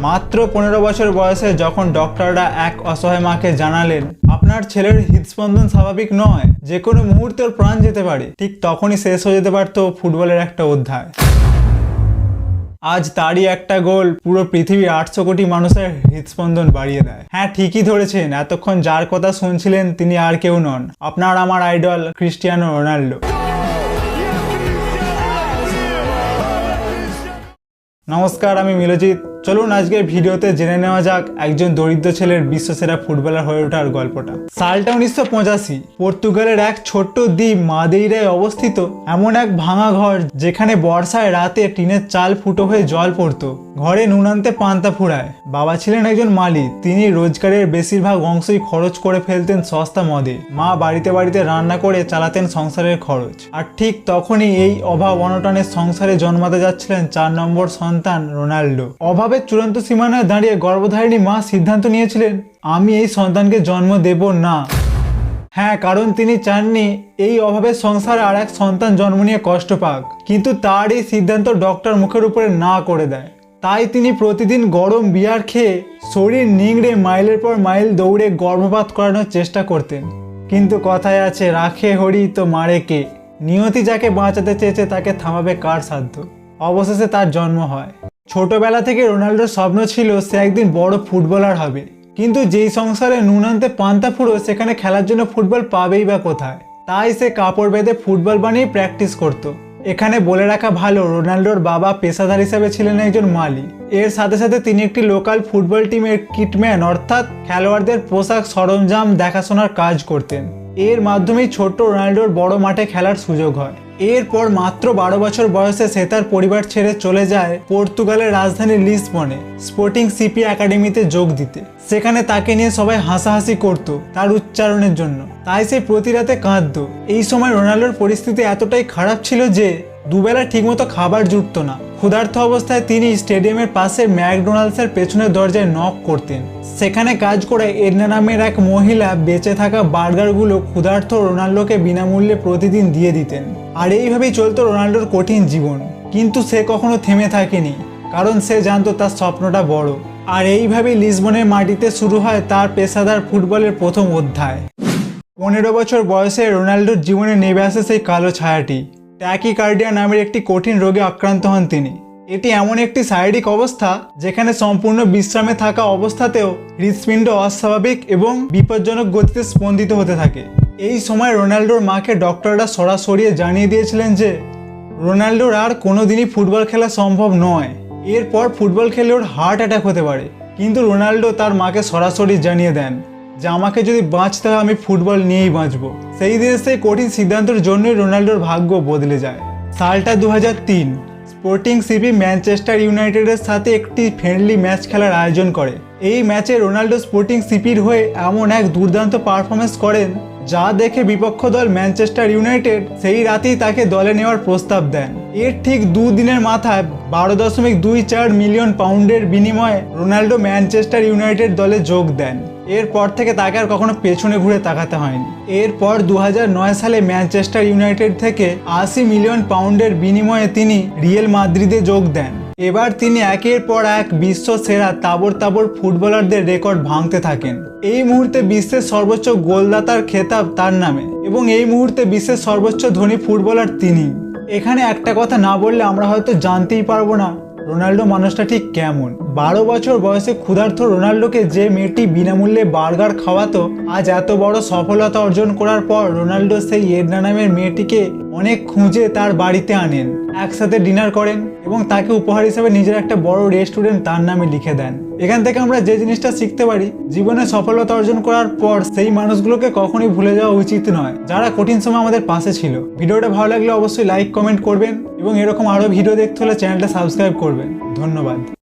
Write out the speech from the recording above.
মাত্র 15 বছর বয়সে যখন ডক্টররা এক অসহায় মাকে জানালেন আপনার ছেলের হৃদস্পন্দন স্বাভাবিক নয়, যে কোনো মুহূর্তে ওর প্রাণ যেতে পারে, ঠিক তখনই শেষ হয়ে যেতে পারত ফুটবলের একটা অধ্যায়। আজ তারই একটা গোল পুরো পৃথিবীর 800 কোটি মানুষের হৃদস্পন্দন বাড়িয়ে দেয়। হ্যাঁ, ঠিকই ধরেছেন, এতক্ষণ যার কথা শুনছিলেন তিনি আর কেউ নন, আপনার আমার আইডল ক্রিস্টিয়ানো রোনাল্ডো। নমস্কার, আমি মিলজিৎ। চলুন আজকের ভিডিওতে জেনে নেওয়া যাক একজন দরিদ্র ছেলের বিশ্বসেরা ফুটবলার হয়ে ওঠার গল্পটা। সালটা 1985। পর্তুগালের এক ছোট্ট দ্বীপ মাদেইরায় অবস্থিত এমন এক ভাঙা ঘর, যেখানে বর্ষায় রাতে টিনের চাল ফুটো হয়ে জল পড়তো। ঘরে নুন আনতে পান্তা ফুরায়। বাবা ছিলেন একজন মালি, তিনি রোজগারের বেশিরভাগ অংশই খরচ করে ফেলতেন সস্তা মদে। মা বাড়িতে বাড়িতে রান্না করে চালাতেন সংসারের খরচ। আর ঠিক তখনই এই অভাব অনটনের সংসারে জন্মাতে যাচ্ছিলেন 4 নম্বর সন্তান রোনাল্ডো। অভাবের চূড়ান্ত সীমানায় দাঁড়িয়ে গর্ভধারিণী মা সিদ্ধান্ত নিয়েছিলেন, আমি এই সন্তানকে জন্ম দেব না। হ্যাঁ, কারণ তিনি চাননি এই অভাবের সংসারে আর এক সন্তান জন্ম নিয়ে কষ্ট পাক। কিন্তু তার এই সিদ্ধান্ত ডক্টর মুখের উপরে না করে দেয়। তাই তিনি প্রতিদিন গরম বিয়ার খেয়ে শরীর নিংড়ে মাইলের পর মাইল দৌড়ে গর্ভপাত করানোর চেষ্টা করতেন। কিন্তু কথায় আছে, রাখে হরি তো মারে কে। নিয়তি যাকে বাঁচাতে চেয়েছে তাকে থামাবে কার সাধ্য। অবশেষে তার জন্ম হয়। ছোটবেলা থেকে রোনাল্ডোর স্বপ্ন ছিল সে একদিন বড় ফুটবলার হবে। কিন্তু যেই সংসারে নুন আনতে পান্তা ফুরো, সেখানে খেলার জন্য ফুটবল পাবেই বা কোথায়। তাই সে কাপড় বেঁধে ফুটবল বানিয়ে প্র্যাকটিস করত। এখানে বলে রাখা ভালো, রোনাল্ডোর বাবা পেশাদার হিসেবে ছিলেন একজন মালি। এর সাথে সাথে তিনি একটি লোকাল ফুটবল টিমের কিটম্যান, অর্থাৎ খেলোয়াড়দের পোশাক সরঞ্জাম দেখাশোনার কাজ করতেন। এর মাধ্যমেই ছোট্ট রোনাল্ডোর বড় মাঠে খেলার সুযোগ হয়। এরপর মাত্র 12 বছর বয়সে সে তার পরিবার ছেড়ে চলে যায় পর্তুগালের রাজধানী লিসবনে স্পোর্টিং সিপি একাডেমিতে যোগ দিতে। সেখানে তাকে নিয়ে সবাই হাসাহাসি করত তার উচ্চারণের জন্য, তাই সে প্রতি রাতে কাঁদত। এই সময় রোনাল্ডোর পরিস্থিতি এতটাই খারাপ ছিল যে দুবেলা ঠিকমতো খাবার জুটত না। ক্ষুধার্ত অবস্থায় তিনি স্টেডিয়ামের পাশে ম্যাকডোনাল্ডসের পেছনের দরজায় নক করতেন। সেখানে কাজ করে এডনা নামের এক মহিলা বেঁচে থাকা বার্গারগুলো ক্ষুধার্ত রোনাল্ডোকে বিনামূল্যে প্রতিদিন দিয়ে দিতেন। আর এইভাবেই চলতো রোনাল্ডোর কঠিন জীবন। কিন্তু সে কখনো থেমে থাকেনি, কারণ সে জানতো তার স্বপ্নটা বড়। আর এইভাবেই লিসবনের মাটিতে শুরু হয় তার পেশাদার ফুটবলের প্রথম অধ্যায়। 15 বছর বয়সে রোনাল্ডোর জীবনে নেমে আসে সেই কালো ছায়াটি। ট্যাকিকার্ডিয়া নামের একটি কঠিন রোগে আক্রান্ত হন তিনি। এটি এমন একটি শারীরিক অবস্থা যেখানে সম্পূর্ণ বিশ্রামে থাকা অবস্থাতেও হৃৎপিণ্ড অস্বাভাবিক এবং বিপজ্জনক গতিতে স্পন্দিত হতে থাকে। এই সময় রোনাল্ডোর মাকে ডক্টররা সরাসরি জানিয়ে দিয়েছিলেন যে রোনাল্ডোর আর কোনোদিনই ফুটবল খেলা সম্ভব নয়। এরপর ফুটবল খেলে ওর হার্ট অ্যাটাক হতে পারে। কিন্তু রোনাল্ডো তার মাকে সরাসরি জানিয়ে দেন যে আমাকে যদি বাঁচতে হয় আমি ফুটবল নিয়েই বাঁচবো। সেই দিনের সেই কঠিন সিদ্ধান্তের জন্যই রোনাল্ডোর ভাগ্য বদলে যায়। সালটা 2003। স্পোর্টিং সিপি ম্যানচেস্টার ইউনাইটেডের সাথে একটি ফ্রেন্ডলি ম্যাচ খেলার আয়োজন করে। এই ম্যাচে রোনাল্ডো স্পোর্টিং সিপির হয়ে এমন এক দুর্দান্ত পারফরমেন্স করেন যা দেখে বিপক্ষ দল ম্যানচেস্টার ইউনাইটেড সেই রাতেই তাকে দলে নেওয়ার প্রস্তাব দেন। এর ঠিক 2 দিনের মাথায় 12.24 মিলিয়ন পাউন্ডের বিনিময়ে রোনাল্ডো ম্যানচেস্টার ইউনাইটেড দলে যোগ দেন। এরপর থেকে তাকে আর কখনো পেছনে ঘুরে তাকাতে হয়নি। এরপর 2009 সালে ম্যানচেস্টার ইউনাইটেড থেকে 80 মিলিয়ন পাউন্ডের বিনিময়ে তিনি রিয়েল মাদ্রিদে যোগ দেন। এবার তিনি একের পর এক বিশ্ব সেরা তাবড় ফুটবলারদের রেকর্ড ভাঙতে থাকেন। এই মুহূর্তে বিশ্বের সর্বোচ্চ গোলদাতার খেতাব তার নামে এবং এই মুহূর্তে বিশ্বের সর্বোচ্চ ধনী ফুটবলার তিনি। এখানে একটা কথা না বললে আমরা হয়তো জানতেই পারবো না রোনাল্ডো মানুষটা ঠিক কেমন। 12 বছর বয়সে ক্ষুধার্ত রোনাল্ডোকে যে মেয়েটি বিনামূল্যে বার্গার খাওয়াতো, আজ এত বড় সফলতা অর্জন করার পর রোনাল্ডো সেই এডনা নামের মেয়েটিকে অনেক খুঁজে তার বাড়িতে আনেন, একসাথে ডিনার করেন এবং তাকে উপহার হিসেবে নিজের একটা বড় রেস্টুরেন্ট তার নামে লিখে দেন। এখান থেকে আমরা যে জিনিসটা শিখতে পারি, জীবনে সফলতা অর্জন করার পর সেই মানুষগুলোকে কখনোই ভুলে যাওয়া উচিত নয় যারা কঠিন সময় আমাদের পাশে ছিল। ভিডিওটা ভালো লাগলে অবশ্যই লাইক কমেন্ট করবেন এবং এরকম আরো ভিডিও দেখতে হলে চ্যানেলটা সাবস্ক্রাইব করবেন। ধন্যবাদ।